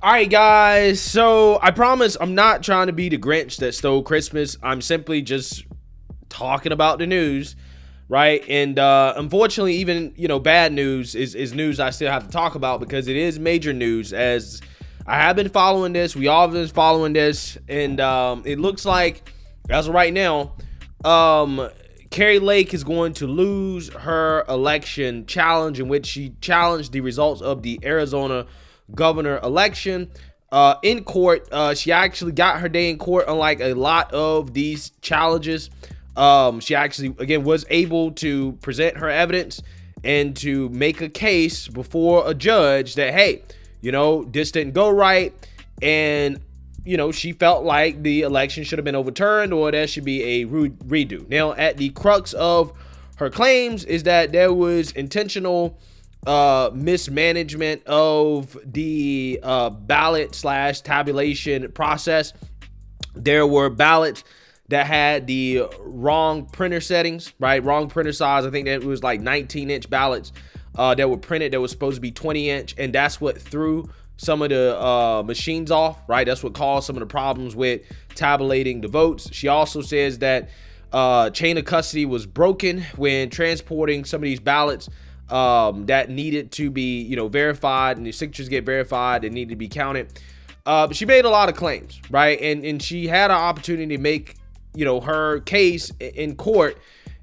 All right, guys. So I promise I'm not trying to be the Grinch that stole Christmas. I'm simply just talking about the news, right? And unfortunately, even bad news is news I still have to talk about because it is major news. As I have been following this, we all have been following this, and it looks like as of right now, Kari Lake is going to lose her election challenge in which she challenged the results of the Arizona governor election in court. She actually got her day in court, unlike a lot of these challenges. She actually, again, was able to present her evidence and to make a case before a judge that, hey, this didn't go right. And, she felt like the election should have been overturned or there should be a redo. Now, at the crux of her claims is that there was intentional mismanagement of the ballot / tabulation process. There were ballots that had the wrong printer settings, right? Wrong printer size. I think that it was like 19-inch ballots that were printed that was supposed to be 20-inch, and that's what threw some of the machines off, right? That's what caused some of the problems with tabulating the votes. She also says that chain of custody was broken when transporting some of these ballots that needed to be, verified, and the signatures get verified and need to be counted. But she made a lot of claims, right? And she had an opportunity to make, her case in court.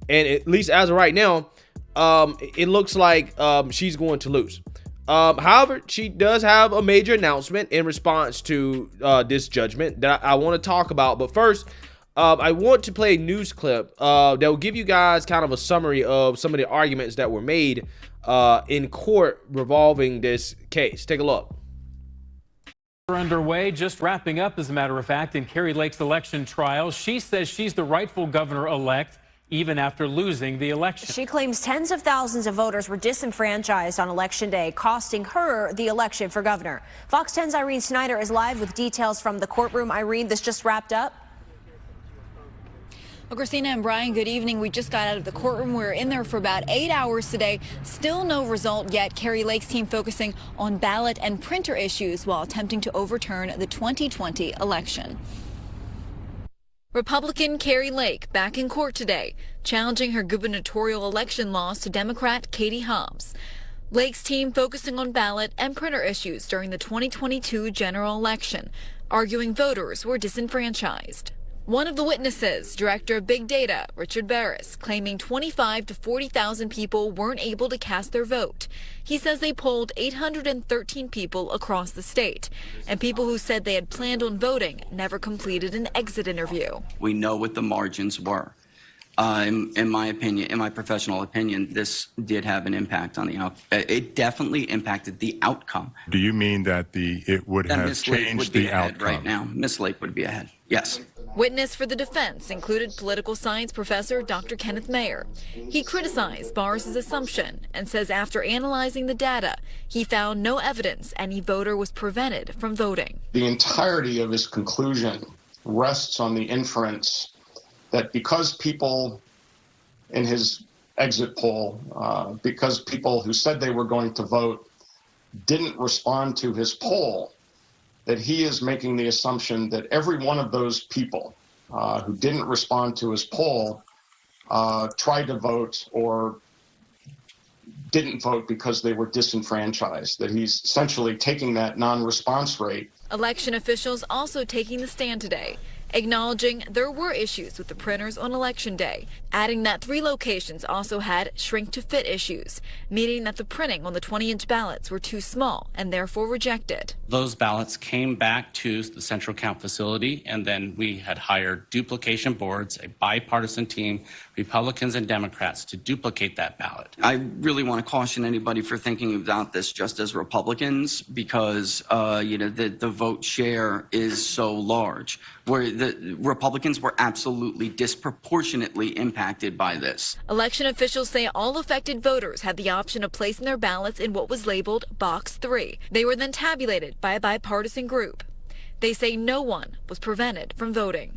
And at least as of right now, it looks like she's going to lose. However, she does have a major announcement in response to this judgment that I want to talk about. But first, I want to play a news clip that will give you guys kind of a summary of some of the arguments that were made in court revolving this case. Take a look. Underway, just wrapping up, as a matter of fact, in Kari Lake's election trial. She says she's the rightful governor-elect even after losing the election. She claims tens of thousands of voters were disenfranchised on Election Day, costing her the election for governor. Fox 10's Irene Snyder is live with details from the courtroom. Irene, this just wrapped up. Well, Christina and Brian, good evening. We just got out of the courtroom. We were in there for about 8 hours today. Still no result yet. Kari Lake's team focusing on ballot and printer issues while attempting to overturn the 2020 election. Republican Kari Lake back in court today, challenging her gubernatorial election loss to Democrat Katie Hobbs. Lake's team focusing on ballot and printer issues during the 2022 general election, arguing voters were disenfranchised. One of the witnesses, Director of Big Data, Richard Barris, claiming 25,000 to 40,000 people weren't able to cast their vote. He says they polled 813 people across the state, and people who said they had planned on voting never completed an exit interview. We know what the margins were. In my opinion, in my professional opinion, this did have an impact on the outcome. It definitely impacted the outcome. Do you mean that it would have changed the outcome? Right now, Miss Lake would be ahead. Yes. Witness for the defense included political science professor Dr. Kenneth Mayer. He criticized Barrs' assumption and says after analyzing the data, he found no evidence any voter was prevented from voting. The entirety of his conclusion rests on the inference that because people in his exit poll, because people who said they were going to vote didn't respond to his poll, that he is making the assumption that every one of those people who didn't respond to his poll tried to vote or didn't vote because they were disenfranchised, that he's essentially taking that non-response rate. Election officials also taking the stand today, acknowledging there were issues with the printers on Election Day, adding that 3 locations also had shrink-to-fit issues, meaning that the printing on the 20-inch ballots were too small and therefore rejected. Those ballots came back to the central count facility, and then we had hired duplication boards, a bipartisan team, Republicans and Democrats, to duplicate that ballot. I really want to caution anybody for thinking about this just as Republicans because, the vote share is so large, where the Republicans were absolutely disproportionately impacted by this. Election officials say all affected voters had the option of placing their ballots in what was labeled Box 3. They were then tabulated by a bipartisan group. They say no one was prevented from voting.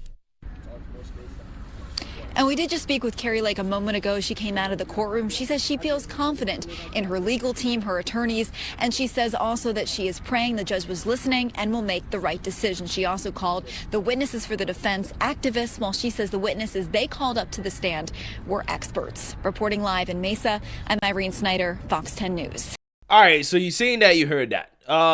And we did just speak with Kari Lake a moment ago. She came out of the courtroom. She says she feels confident in her legal team, her attorneys, and she says also that she is praying the judge was listening and will make the right decision. She also called the witnesses for the defense activists, while she says the witnesses they called up to the stand were experts. Reporting live in Mesa, I'm Irene Snyder, Fox 10 News. All right, so you've seen that, you heard that.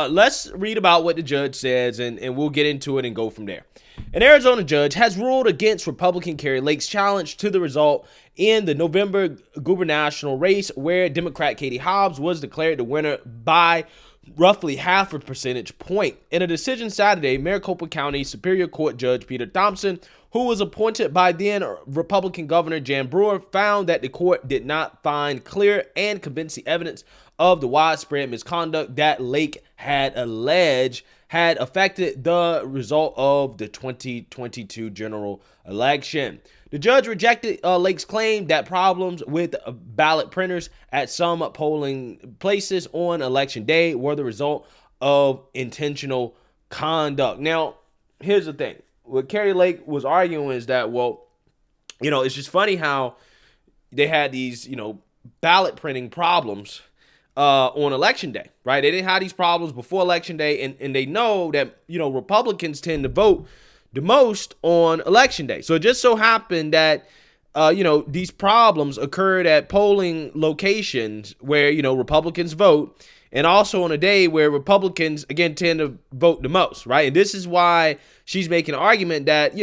Let's read about what the judge says, and we'll get into it and go from there. An Arizona judge has ruled against Republican Kari Lake's challenge to the result in the November gubernatorial race, where Democrat Katie Hobbs was declared the winner by roughly half a percentage point. In a decision Saturday, Maricopa County Superior Court Judge Peter Thompson, who was appointed by then Republican Governor Jan Brewer, found that the court did not find clear and convincing evidence of the widespread misconduct that Lake had alleged had affected the result of the 2022 general election. The judge rejected Lake's claim that problems with ballot printers at some polling places on election day were the result of intentional conduct. Now, here's the thing. What Kari Lake was arguing is that, well, it's just funny how they had these, ballot printing problems on election day, right? They didn't have these problems before election day, and they know that, Republicans tend to vote the most on election day. So it just so happened that, these problems occurred at polling locations where, Republicans vote, and also on a day where Republicans, again, tend to vote the most, right? And this is why she's making an argument that,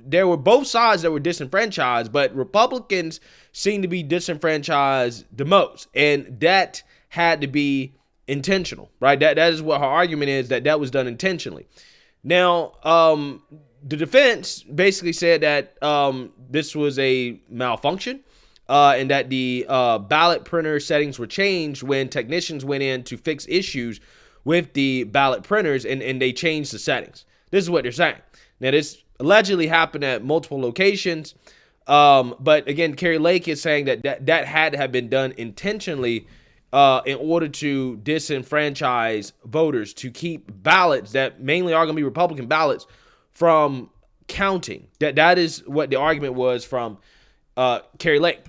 there were both sides that were disenfranchised, but Republicans seem to be disenfranchised the most. And that had to be intentional, right? That is what her argument is, that was done intentionally. Now, the defense basically said that this was a malfunction, and that the ballot printer settings were changed when technicians went in to fix issues with the ballot printers, and they changed the settings. This is what they're saying. Now, this allegedly happened at multiple locations, but again, Kari Lake is saying that had to have been done intentionally in order to disenfranchise voters, to keep ballots that mainly are going to be Republican ballots from counting. That is what the argument was from Kari Lake.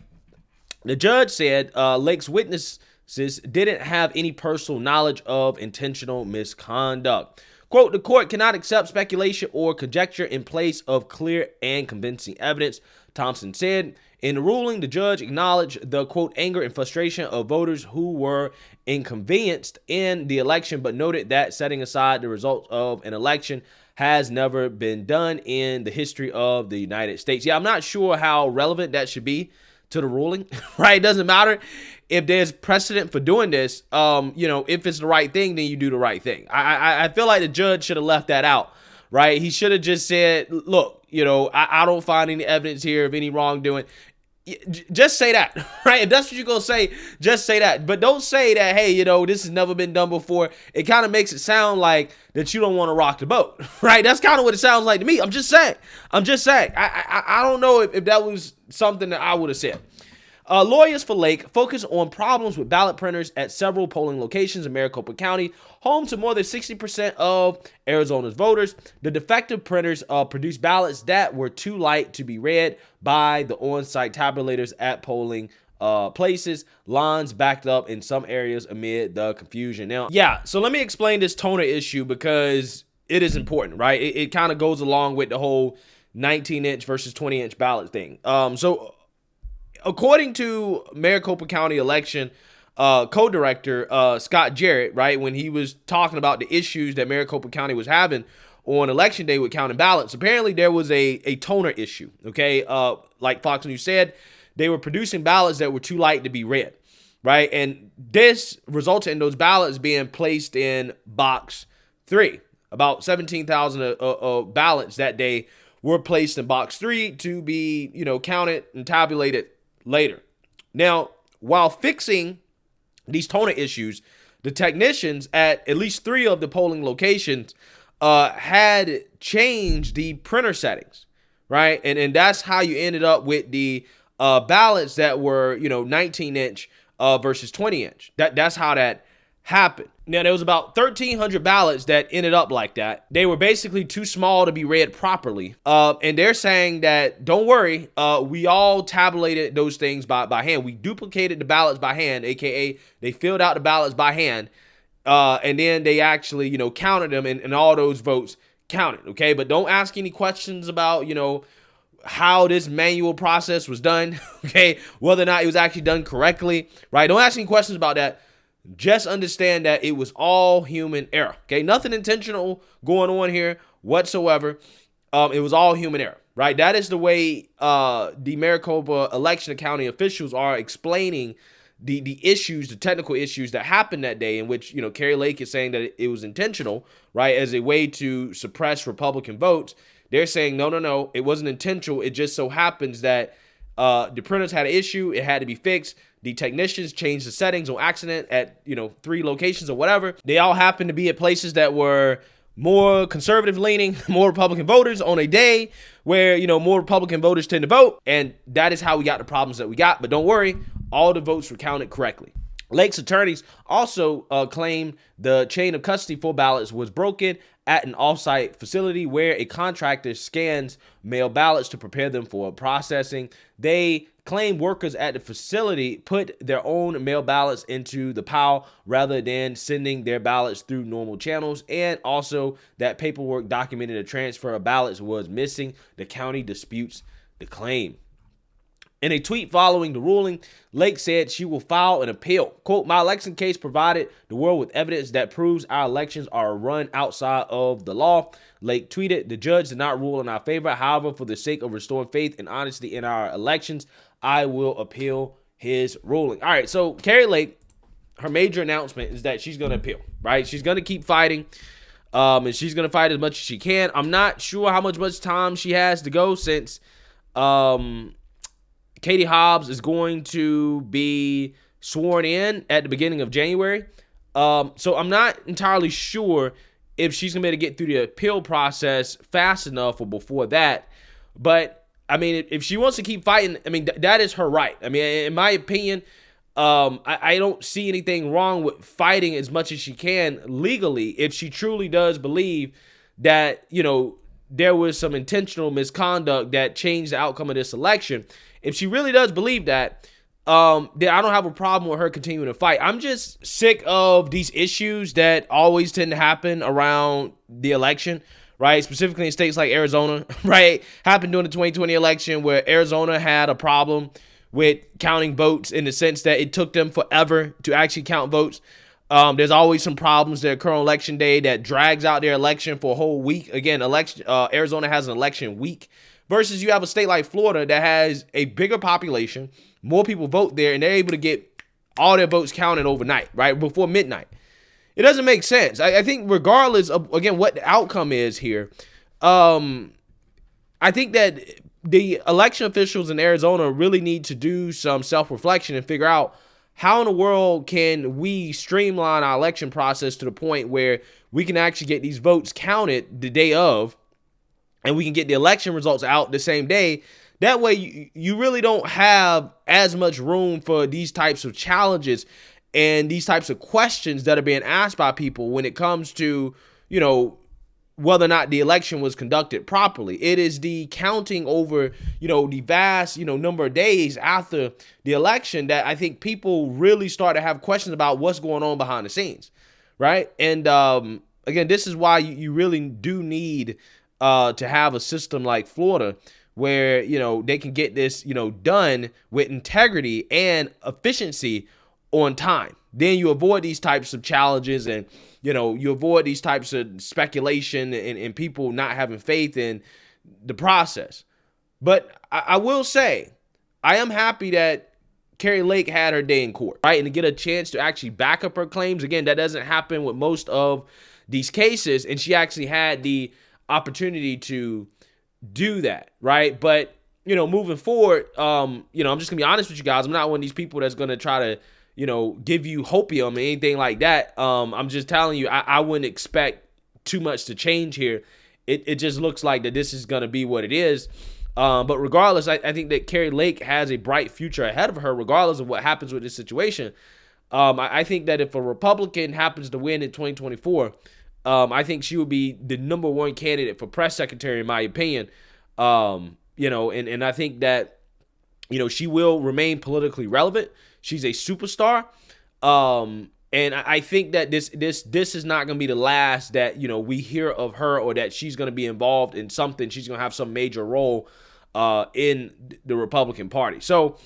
The judge said Lake's witnesses didn't have any personal knowledge of intentional misconduct. Quote, the court cannot accept speculation or conjecture in place of clear and convincing evidence, Thompson said. In the ruling, the judge acknowledged the, quote, anger and frustration of voters who were inconvenienced in the election, but noted that setting aside the results of an election has never been done in the history of the United States. Yeah, I'm not sure how relevant that should be to the ruling, right? It doesn't matter if there's precedent for doing this. If it's the right thing, then you do the right thing. I feel like the judge should have left that out, right? He should have just said, look, I don't find any evidence here of any wrongdoing. Just say that, right? If that's what you're going to say, just say that. But don't say that, hey, this has never been done before. It kind of makes it sound like that you don't want to rock the boat, right? That's kind of what it sounds like to me. I'm just saying. I don't know if that was something that I would have said. Lawyers for Lake focus on problems with ballot printers at several polling locations in Maricopa County, home to more than 60% of Arizona's voters. The defective printers produced ballots that were too light to be read by the on-site tabulators at polling places. Lines backed up in some areas amid the confusion. Now, so let me explain this toner issue because it is important, right? It kind of goes along with the whole 19-inch versus 20-inch ballot thing. According to Maricopa County election co-director Scott Jarrett, right, when he was talking about the issues that Maricopa County was having on election day with counting ballots, apparently there was a toner issue, okay? Like Fox News said, they were producing ballots that were too light to be read, right? And this resulted in those ballots being placed in box 3. About 17,000 ballots that day were placed in box 3 to be, counted and tabulated later. Now, while fixing these toner issues, the technicians at least 3 of the polling locations had changed the printer settings, right? And that's how you ended up with the ballots that were, 19-inch versus 20-inch. That's how that happened. Now, there was about 1,300 ballots that ended up like that. They were basically too small to be read properly. And they're saying that, don't worry, we all tabulated those things by hand. We duplicated the ballots by hand, aka they filled out the ballots by hand. And then they actually, counted them, and all those votes counted, okay? But don't ask any questions about, how this manual process was done, okay? Whether or not it was actually done correctly, right? Don't ask any questions about that. Just understand that it was all human error, okay? Nothing intentional going on here whatsoever. It was all human error, right? That is the way the Maricopa election and county officials are explaining the issues, the technical issues that happened that day, in which, Kari Lake is saying that it was intentional, right, as a way to suppress Republican votes. They're saying, no, it wasn't intentional. It just so happens that the printers had an issue. It had to be fixed. The technicians changed the settings on accident at, 3 locations or whatever. They all happened to be at places that were more conservative leaning, more Republican voters on a day where, more Republican voters tend to vote. And that is how we got the problems that we got. But don't worry, all the votes were counted correctly. Lake's attorneys also claimed the chain of custody for ballots was broken at an off-site facility where a contractor scans mail ballots to prepare them for processing. They claim workers at the facility put their own mail ballots into the pile rather than sending their ballots through normal channels, and also that paperwork documenting the transfer of ballots was missing. The county disputes the claim. In a tweet following the ruling, Lake said she will file an appeal. Quote, "My election case provided the world with evidence that proves our elections are run outside of the law." Lake tweeted, "The judge did not rule in our favor. However, for the sake of restoring faith and honesty in our elections, I will appeal his ruling." All right, so Kari Lake, her major announcement is that she's going to appeal, right? She's going to keep fighting, and she's going to fight as much as she can. I'm not sure how much time she has to go, since Katie Hobbs is going to be sworn in at the beginning of January. So I'm not entirely sure if she's going to be able to get through the appeal process fast enough or before that. But, I mean, if she wants to keep fighting, I mean, that is her right. I mean, in my opinion, I don't see anything wrong with fighting as much as she can legally if she truly does believe that, there was some intentional misconduct that changed the outcome of this election. If she really does believe that, then I don't have a problem with her continuing to fight. I'm just sick of these issues that always tend to happen around the election, right? Specifically in states like Arizona, right? Happened during the 2020 election, where Arizona had a problem with counting votes, in the sense that it took them forever to actually count votes. There's always some problems that occur on election day that drags out their election for a whole week. Again, Arizona has an election week, versus you have a state like Florida that has a bigger population, more people vote there, and they're able to get all their votes counted overnight, right, before midnight. It doesn't make sense. I think regardless of, again, what the outcome is here, I think that the election officials in Arizona really need to do some self-reflection and figure out, how in the world can we streamline our election process to the point where we can actually get these votes counted the day of, and we can get the election results out the same day? That way, you really don't have as much room for these types of challenges and these types of questions that are being asked by people when it comes to, whether or not the election was conducted properly. It is the counting over, the vast, number of days after the election that I think people really start to have questions about what's going on behind the scenes, right? And again, this is why you really do need to have a system like Florida, where, they can get this, done with integrity and efficiency on time. Then you avoid these types of challenges, and, you avoid these types of speculation and people not having faith in the process. But I will say, I am happy that Kari Lake had her day in court, right? And to get a chance to actually back up her claims. Again, that doesn't happen with most of these cases, and she actually had the opportunity to do that, right? But, moving forward, I'm just gonna be honest with you guys. I'm not one of these people that's gonna try to, give you hopium or anything like that. I'm just telling you, I wouldn't expect too much to change here. It just looks like that this is gonna be what it is. But regardless, I think that Kari Lake has a bright future ahead of her, regardless of what happens with this situation. I think that if a Republican happens to win in 2024, I think she would be the number one candidate for press secretary, in my opinion. And I think that, she will remain politically relevant. She's a superstar. And I think that this is not going to be the last that, we hear of her, or that she's going to be involved in something. She's going to have some major role in the Republican Party. So,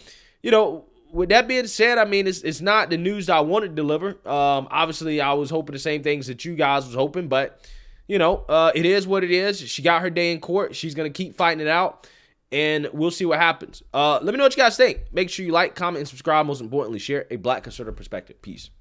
with that being said, I mean, it's not the news that I wanted to deliver. Obviously, I was hoping the same things that you guys was hoping, but, it is what it is. She got her day in court. She's going to keep fighting it out, and we'll see what happens. Let me know what you guys think. Make sure you like, comment, and subscribe. Most importantly, share a Black conservative perspective. Peace.